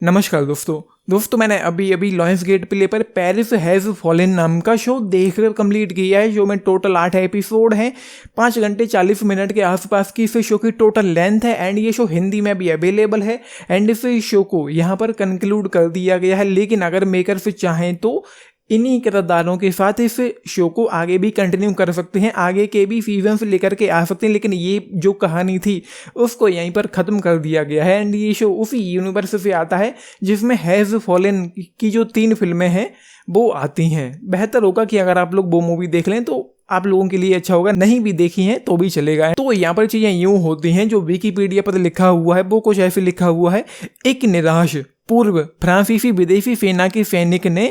नमस्कार दोस्तों मैंने अभी अभी लॉयंस गेट प्ले पर पेरिस हैज़ फॉलन नाम का शो देखकर कंप्लीट किया है। शो में टोटल 8 एपिसोड हैं, 5 घंटे 40 मिनट के आसपास की इस शो की टोटल लेंथ है एंड ये शो हिंदी में भी अवेलेबल है एंड इस शो को यहाँ पर कंक्लूड कर दिया गया है। लेकिन अगर मेकर्स चाहें तो इन्हीं किरदारों के साथ इस शो को आगे भी कंटिन्यू कर सकते हैं, आगे के भी सीजन्स लेकर के आ सकते हैं, लेकिन ये जो कहानी थी उसको यहीं पर ख़त्म कर दिया गया है। एंड ये शो उसी यूनिवर्स से आता है जिसमें हैज़ फॉलन की जो 3 फिल्में हैं वो आती हैं। बेहतर होगा कि अगर आप लोग वो मूवी देख लें तो आप लोगों के लिए अच्छा होगा, नहीं भी देखी हैं तो भी चलेगा। तो यहाँ पर चीज़ें यूँ होती हैं, जो विकिपीडिया पर लिखा हुआ है वो कुछ ऐसे लिखा हुआ है। एक निराश पूर्व फ्रांसीसी विदेशी सेना के सैनिक ने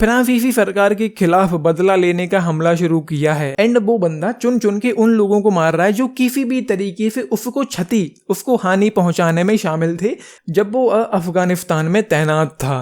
फ्रांसीसी सरकार के खिलाफ बदला लेने का हमला शुरू किया है एंड वो बंदा चुन चुन के उन लोगों को मार रहा है जो किसी भी तरीके से उसको हानि पहुंचाने में शामिल थे जब वो अफगानिस्तान में तैनात था।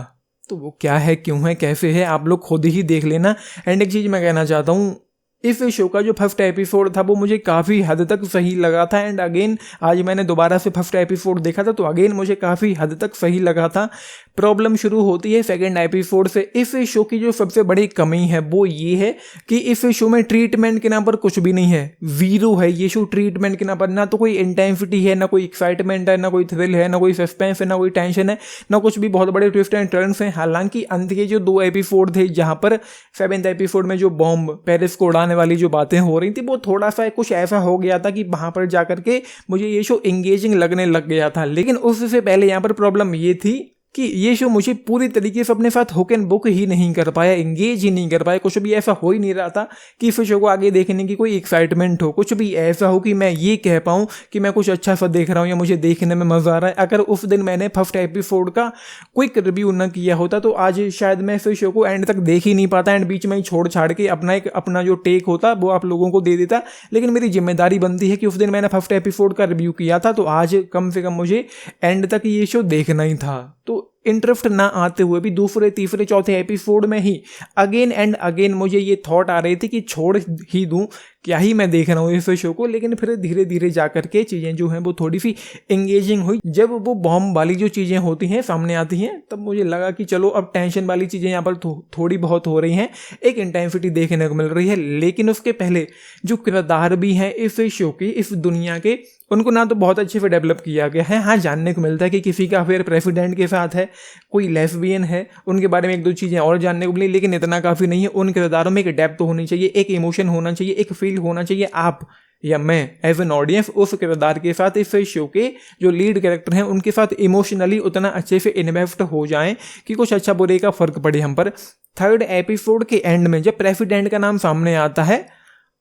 तो वो क्या है, क्यों है, कैसे है, आप लोग खुद ही देख लेना। एंड एक चीज़ मैं कहना चाहता हूँ, इस शो का जो फर्स्ट एपिसोड था वो मुझे काफ़ी हद तक सही लगा था एंड अगेन आज मैंने दोबारा से फर्स्ट एपिसोड देखा था तो अगेन मुझे काफ़ी हद तक सही लगा था। प्रॉब्लम शुरू होती है सेकंड एपिसोड से। इस शो की जो सबसे बड़ी कमी है वो ये है कि इस शो में ट्रीटमेंट के नाम पर कुछ भी नहीं है, ज़ीरो है ये शो ट्रीटमेंट के नाम पर। ना तो कोई इंटेंसिटी है, ना कोई एक्साइटमेंट है, ना कोई थ्रिल है, ना कोई सस्पेंस है, ना कोई टेंशन है, ना कुछ भी बहुत बड़े ट्विस्ट एंड टर्न्स हैं। हालांकि अंत के जो 2 एपिसोड थे जहाँ पर 7th एपिसोड में जो बॉम्ब पेरिस को उड़ाने वाली जो बातें हो रही थी वो थोड़ा सा कुछ ऐसा हो गया था कि वहाँ पर जाकर के मुझे ये शो एंगेजिंग लगने लग गया था। लेकिन उससे पहले यहाँ पर प्रॉब्लम ये थी कि ये शो मुझे पूरी तरीके से अपने साथ हुक एंड बुक ही नहीं कर पाया, एंगेज ही नहीं कर पाया। कुछ भी ऐसा हो ही नहीं रहा था कि इस शो को आगे देखने की कोई एक्साइटमेंट हो, कुछ भी ऐसा हो कि मैं ये कह पाऊँ कि मैं कुछ अच्छा सा देख रहा हूँ या मुझे देखने में मज़ा आ रहा है। अगर उस दिन मैंने फर्स्ट एपिसोड का क्विक रिव्यू न किया होता तो आज शायद मैं इस शो को एंड तक देख ही नहीं पाता एंड बीच में ही छोड़ छाड़ के अपना जो टेक होता वो आप लोगों को दे देता। लेकिन मेरी जिम्मेदारी बनती है कि उस दिन मैंने फर्स्ट एपिसोड का रिव्यू किया था तो आज कम से कम मुझे एंड तक ये शो देखना ही था। तो इंटरेस्ट ना आते हुए भी दूसरे तीसरे चौथे एपिसोड में ही अगेन एंड अगेन मुझे ये थॉट आ रही थी कि छोड़ ही दूं, क्या ही मैं देख रहा हूँ इस शो को। लेकिन फिर धीरे धीरे जा करके चीज़ें जो हैं वो थोड़ी सी एंगेजिंग हुई। जब वो बॉम्ब वाली जो चीज़ें होती हैं सामने आती हैं तब मुझे लगा कि चलो अब टेंशन वाली चीज़ें यहाँ पर थोड़ी बहुत हो रही हैं, एक इंटेंसिटी देखने को मिल रही है। लेकिन उसके पहले जो किरदार भी हैं इस शो की, इस दुनिया के, उनको ना तो बहुत अच्छे से डेवलप किया गया है। हाँ, जानने को मिलता है कि किसी का अफेयर प्रेसिडेंट के साथ है, कोई लेस्बियन है, उनके बारे में 1-2 चीज़ें और जानने को मिली, लेकिन इतना काफ़ी नहीं है। उन किरदारों में एक डेप्थ होनी चाहिए, एक इमोशन होना चाहिए, एक फील होना चाहिए। आप या मैं एज एन ऑडियंस उस किरदार के साथ, इस शो के जो लीड कैरेक्टर हैं उनके साथ इमोशनली उतना अच्छे से इन्वेस्ट हो जाएं कि कुछ अच्छा बुरे का फर्क पड़े हम पर। 3rd एपिसोड के एंड में जब प्रेसिडेंट का नाम सामने आता है,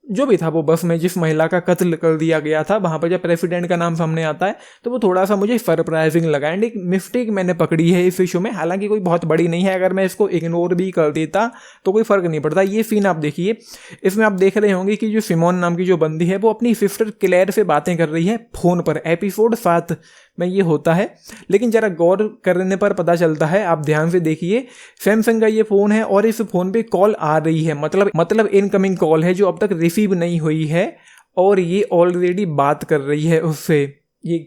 जो भी था वो बस में जिस महिला का कत्ल कर दिया गया था, वहाँ पर जब प्रेसिडेंट का नाम सामने आता है तो वो थोड़ा सा मुझे सरप्राइजिंग लगा एंड एक मिस्टेक मैंने पकड़ी है इस शो में। हालांकि कोई बहुत बड़ी नहीं है, अगर मैं इसको इग्नोर भी कर देता तो कोई फ़र्क नहीं पड़ता। ये सीन आप देखिए, इसमें आप देख रहे होंगे कि जो सिमोन नाम की जो बंदी है वो अपनी सिस्टर क्लेयर से बातें कर रही है फ़ोन पर। एपिसोड 7 में ये होता है, लेकिन ज़रा गौर करने पर पता चलता है, आप ध्यान से देखिए, सैमसंग का ये फ़ोन है और इस फ़ोन पे कॉल आ रही है, मतलब इनकमिंग कॉल है जो अब तक रिसीव नहीं हुई है और ये ऑलरेडी बात कर रही है उससे। ये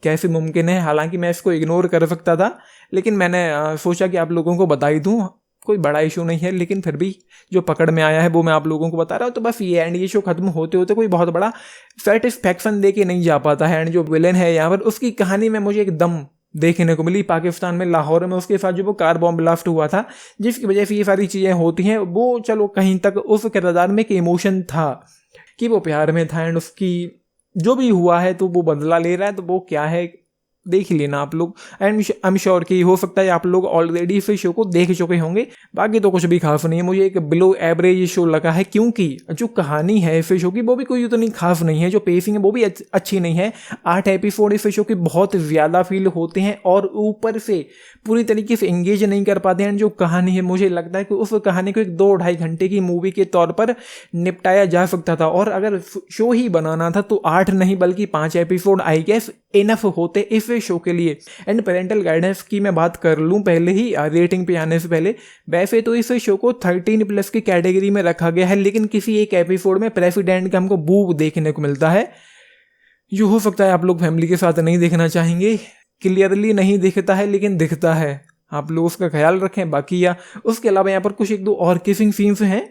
कैसे मुमकिन है? हालांकि मैं इसको इग्नोर कर सकता था, लेकिन मैंने सोचा कि आप लोगों को बता ही दूँ। कोई बड़ा इशू नहीं है, लेकिन फिर भी जो पकड़ में आया है वो मैं आप लोगों को बता रहा हूँ। तो बस ये एंड, ये शो खत्म होते होते कोई बहुत बड़ा सेटिस्फैक्शन दे के नहीं जा पाता है। एंड जो विलेन है यहाँ पर, उसकी कहानी में मुझे एकदम देखने को मिली। पाकिस्तान में लाहौर में उसके साथ जो वो कार बॉम्ब ब्लास्ट हुआ था जिसकी वजह से ये सारी चीज़ें होती हैं, वो चलो कहीं तक उस किरदार में एक इमोशन था कि वो प्यार में था एंड उसकी जो भी हुआ है तो वो बदला ले रहा है, तो वो क्या है देख ही लेना आप लोग। एंड आई एम श्योर कि हो सकता है आप लोग ऑलरेडी इस शो को देख चुके होंगे। बाकी तो कुछ भी खास नहीं है, मुझे एक बिलो एवरेज शो लगा है, क्योंकि जो कहानी है इस शो की वो भी कोई उतनी खास नहीं है, जो पेसिंग है वो भी अच्छी नहीं है। 8 एपिसोड इस शो के बहुत ज़्यादा फील होते हैं और ऊपर से पूरी तरीके से एंगेज नहीं कर पाते हैं। जो कहानी है, मुझे लगता है कि उस कहानी को एक 2-2.5 घंटे की मूवी के तौर पर निपटाया जा सकता था, और अगर शो ही बनाना था तो 8 नहीं बल्कि 5 एपिसोड आई गेस इनफ होते इस शो के लिए। एंड पेरेंटल गाइडेंस की मैं बात कर लूँ पहले ही रेटिंग पे आने से पहले, वैसे तो इस शो को 13+ की कैटेगरी में रखा गया है, लेकिन किसी एक एपिसोड में प्रेसिडेंट का हमको बूब देखने को मिलता है। जो हो सकता है आप लोग फैमिली के साथ नहीं देखना चाहेंगे, क्लियरली नहीं दिखता है लेकिन दिखता है, आप लोग उसका ख्याल रखें। बाकी या उसके अलावा यहाँ पर कुछ एक दो और किसिंग सीन्स हैं,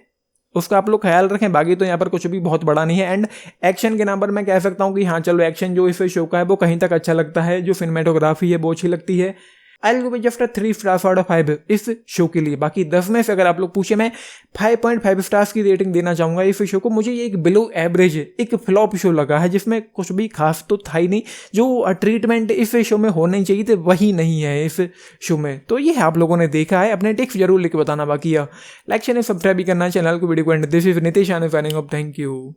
उसका आप लोग ख्याल रखें। बाकी तो यहाँ पर कुछ भी बहुत बड़ा नहीं है। एंड एक्शन के नाम पर मैं कह सकता हूँ कि हाँ चलो एक्शन जो इस शो का है वो कहीं तक अच्छा लगता है, जो सिनेमेटोग्राफी है वो अच्छी लगती है। I will go with just 3 stars out of 5 इस शो के लिए। बाकी 10 में से अगर आप लोग पूछे, मैं 5.5 स्टार्स की रेटिंग देना चाहूँगा इस शो को। मुझे ये एक बिलो एवरेज एक फ्लॉप शो लगा है, जिसमें कुछ भी खास तो था ही नहीं। जो ट्रीटमेंट इस शो में होने चाहिए थे वही नहीं है इस शो में। तो ये आप लोगों ने देखा है, अपने टिप्स जरूर लिख बताना। बाकी लाइक शेयर सब्सक्राइब भी करना चैनल को, वीडियो को। And this is Nitesh signing off, thank you.